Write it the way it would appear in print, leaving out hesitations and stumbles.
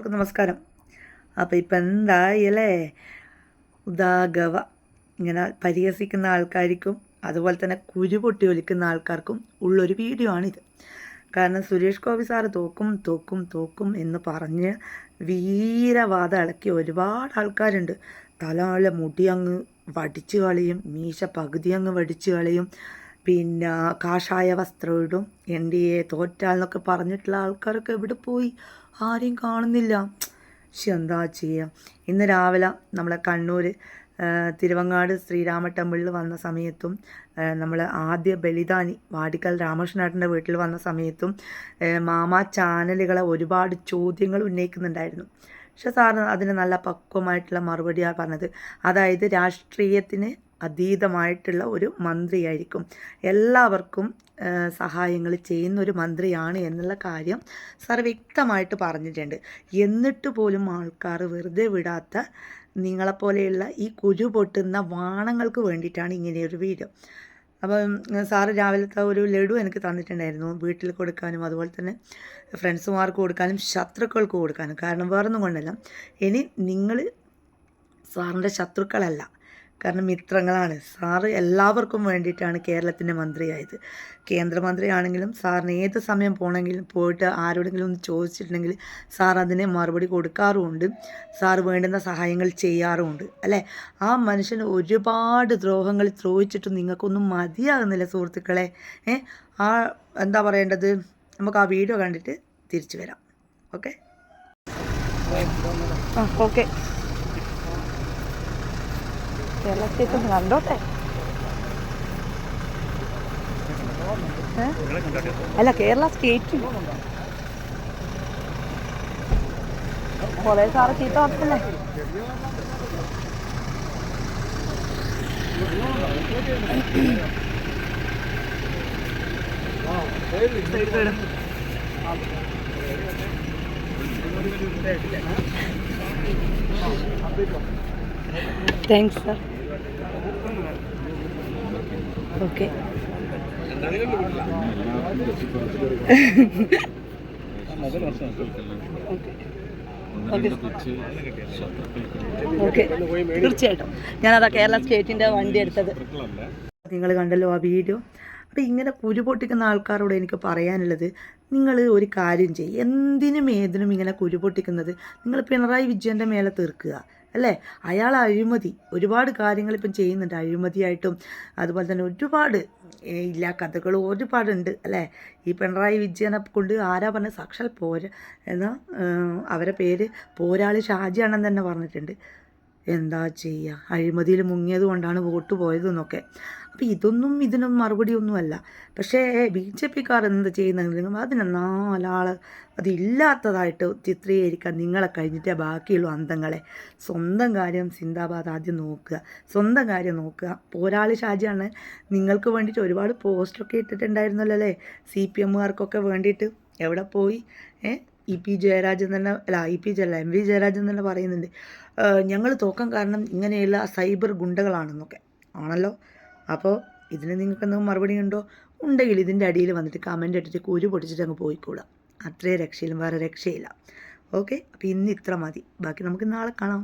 എല്ലാവർക്കും നമസ്കാരം. അപ്പോൾ ഇപ്പം എന്തായല്ലേ, ഉദാഗവ ഇങ്ങനെ പരിഹസിക്കുന്ന ആൾക്കാർക്കും അതുപോലെ തന്നെ കുരു പൊട്ടി ഒലിക്കുന്ന ആൾക്കാർക്കും ഉള്ളൊരു വീഡിയോ ആണിത്. കാരണം സുരേഷ് ഗോപി സാറ് തോക്കും തോക്കും തോക്കും എന്ന് പറഞ്ഞ് വീരവാദം ഇളക്കി ഒരുപാട് ആൾക്കാരുണ്ട്. തലമുള്ള മുടി അങ്ങ് വടിച്ചു കളയും, മീശ പകുതി അങ്ങ് വടിച്ചു കളയും, പിന്നെ കാഷായ വസ്ത്രം ഇടും, NDA തോറ്റാൽ എന്നൊക്കെ പറഞ്ഞിട്ടുള്ള ആൾക്കാരൊക്കെ എവിടെ പോയി? ആരെയും കാണുന്നില്ല. പക്ഷെ എന്താ ചെയ്യുക? ഇന്ന് രാവിലെ നമ്മളെ കണ്ണൂർ തിരുവങ്ങാട് ശ്രീരാമ ടെമ്പിളിൽ വന്ന സമയത്തും നമ്മൾ ആദ്യ ബലിദാനി വാടിക്കൽ രാമകൃഷ്ണേട്ടൻ്റെ വീട്ടിൽ വന്ന സമയത്തും മാമാ ചാനലുകളെ ഒരുപാട് ചോദ്യങ്ങൾ ഉന്നയിക്കുന്നുണ്ടായിരുന്നു. പക്ഷെ സാറ് അതിന് നല്ല പക്വമായിട്ടുള്ള മറുപടിയാണ് പറഞ്ഞത്. അതായത് രാഷ്ട്രീയത്തിന് അതീതമായിട്ടുള്ള ഒരു മന്ത്രിയായിരിക്കും, എല്ലാവർക്കും സഹായങ്ങൾ ചെയ്യുന്ന ഒരു മന്ത്രിയാണ് എന്നുള്ള കാര്യം സാർ വ്യക്തമായിട്ട് പറഞ്ഞിട്ടുണ്ട്. എന്നിട്ട് പോലും ആൾക്കാർ വെറുതെ വിടാത്ത നിങ്ങളെപ്പോലെയുള്ള ഈ കുരു പൊട്ടുന്ന വാണങ്ങൾക്ക് വേണ്ടിയിട്ടാണ് ഇങ്ങനെയൊരു വീഡിയോ. അപ്പം സാറ് രാവിലത്തെ ഒരു ലഡു എനിക്ക് തന്നിട്ടുണ്ടായിരുന്നു, വീട്ടിൽ കൊടുക്കാനും അതുപോലെ തന്നെ ഫ്രണ്ട്സുമാർക്ക് കൊടുക്കാനും ശത്രുക്കൾക്ക് കൊടുക്കാനും. കാരണം വേറൊന്നും കൊണ്ടല്ല, ഇനി നിങ്ങൾ സാറിൻ്റെ ശത്രുക്കളല്ല, കാരണം മിത്രങ്ങളാണ്. സാറ് എല്ലാവർക്കും വേണ്ടിയിട്ടാണ് കേരളത്തിൻ്റെ മന്ത്രിയായത്. കേന്ദ്രമന്ത്രിയാണെങ്കിലും സാറിന് ഏത് സമയം പോയിട്ട് ആരോടെങ്കിലും ഒന്ന് ചോദിച്ചിട്ടുണ്ടെങ്കിൽ സാർ അതിന് മറുപടി കൊടുക്കാറുമുണ്ട്, സാറ് വേണ്ടുന്ന സഹായങ്ങൾ ചെയ്യാറുമുണ്ട്, അല്ലേ? ആ മനുഷ്യന് ഒരുപാട് ദ്രോഹങ്ങൾ ദ്രോഹിച്ചിട്ടും നിങ്ങൾക്കൊന്നും മതിയാകുന്നില്ല സുഹൃത്തുക്കളെ. ആ എന്താ പറയേണ്ടത്? നമുക്ക് ആ വീഡിയോ കണ്ടിട്ട് തിരിച്ചു വരാം. ഓക്കെ ഓക്കെ കേരള സ്റ്റേറ്റ് ഒന്ന് കണ്ടോട്ടെ. അല്ല, കേരള സ്റ്റേറ്റ് കുറേ സാറ് ചീത്ത പറഞ്ഞല്ലേ. Thanks sir. ഓക്കെ ഓക്കെ തീർച്ചയായിട്ടും ഞാനതാ കേരള സ്റ്റേറ്റിൻ്റെ വണ്ടി എടുത്തത്. നിങ്ങൾ കണ്ടല്ലോ ആ വീഡിയോ. അപ്പോൾ ഇങ്ങനെ കുരു പൊട്ടിക്കുന്ന ആൾക്കാരോട് എനിക്ക് പറയാനുള്ളത്, നിങ്ങൾ ഒരു കാര്യം ചെയ്യും, എന്തിനും ഏതിനും ഇങ്ങനെ കുരു പൊട്ടിക്കുന്നത് നിങ്ങൾ പിണറായി വിജയൻ്റെ മേലെ തീർക്കുക, അല്ലേ? അയാൾ അഴിമതി ഒരുപാട് കാര്യങ്ങൾ ഇപ്പം ചെയ്യുന്നുണ്ട്, അഴിമതിയായിട്ടും അതുപോലെ തന്നെ ഒരുപാട് ഇല്ല കഥകൾ ഒരുപാടുണ്ട്, അല്ലേ? ഈ പിണറായി വിജയനെ കൊണ്ട് ആരാ പറഞ്ഞ സാക്ഷാൽ എന്നാ അവരെ പേര് പോരാളി ഷാജിയാണെന്ന് തന്നെ പറഞ്ഞിട്ടുണ്ട്. എന്താ ചെയ്യുക, അഴിമതിയിൽ മുങ്ങിയത് കൊണ്ടാണ് വോട്ട് പോയതെന്നൊക്കെ. അപ്പോൾ ഇതിനും മറുപടിയൊന്നുമല്ല. പക്ഷേ BJPക്കാർ എന്ത് ചെയ്യുന്നെങ്കിലും അതിന് നാലാൾ അതില്ലാത്തതായിട്ട് ചിത്രീകരിക്കാൻ നിങ്ങളെ കഴിഞ്ഞിട്ടേ ബാക്കിയുള്ള അന്തങ്ങളെ. സ്വന്തം കാര്യം സിന്ദാബാദ് ആദ്യം നോക്കുക, സ്വന്തം കാര്യം നോക്കുക. പോരാളി ഷാജിയാണ് നിങ്ങൾക്ക് വേണ്ടിയിട്ട് ഒരുപാട് പോസ്റ്ററൊക്കെ ഇട്ടിട്ടുണ്ടായിരുന്നല്ലോ, അല്ലേ? CPMകാർക്കൊക്കെ വേണ്ടിയിട്ട്. എവിടെ പോയി? EP ജയരാജൻ തന്നെ അല്ല, MV ജയരാജൻ തന്നെ പറയുന്നുണ്ട്, ഞങ്ങൾ തോക്കാൻ കാരണം ഇങ്ങനെയുള്ള സൈബർ ഗുണ്ടകളാണെന്നൊക്കെ ആണല്ലോ. അപ്പോൾ ഇതിന് നിങ്ങൾക്ക് എന്തെങ്കിലും മറുപടി ഉണ്ടെങ്കിൽ ഇതിൻ്റെ അടിയിൽ വന്നിട്ട് കമൻ്റ് ഇട്ടിട്ട് കുരു പൊട്ടിച്ചിട്ട് അങ്ങ് പോയിക്കൂടാ. അത്രേ രക്ഷയിലും വേറെ രക്ഷയില്ല. ഓക്കെ, അപ്പോൾ ഇന്ന് ഇത്ര മതി, ബാക്കി നമുക്ക് നാളെ കാണാം.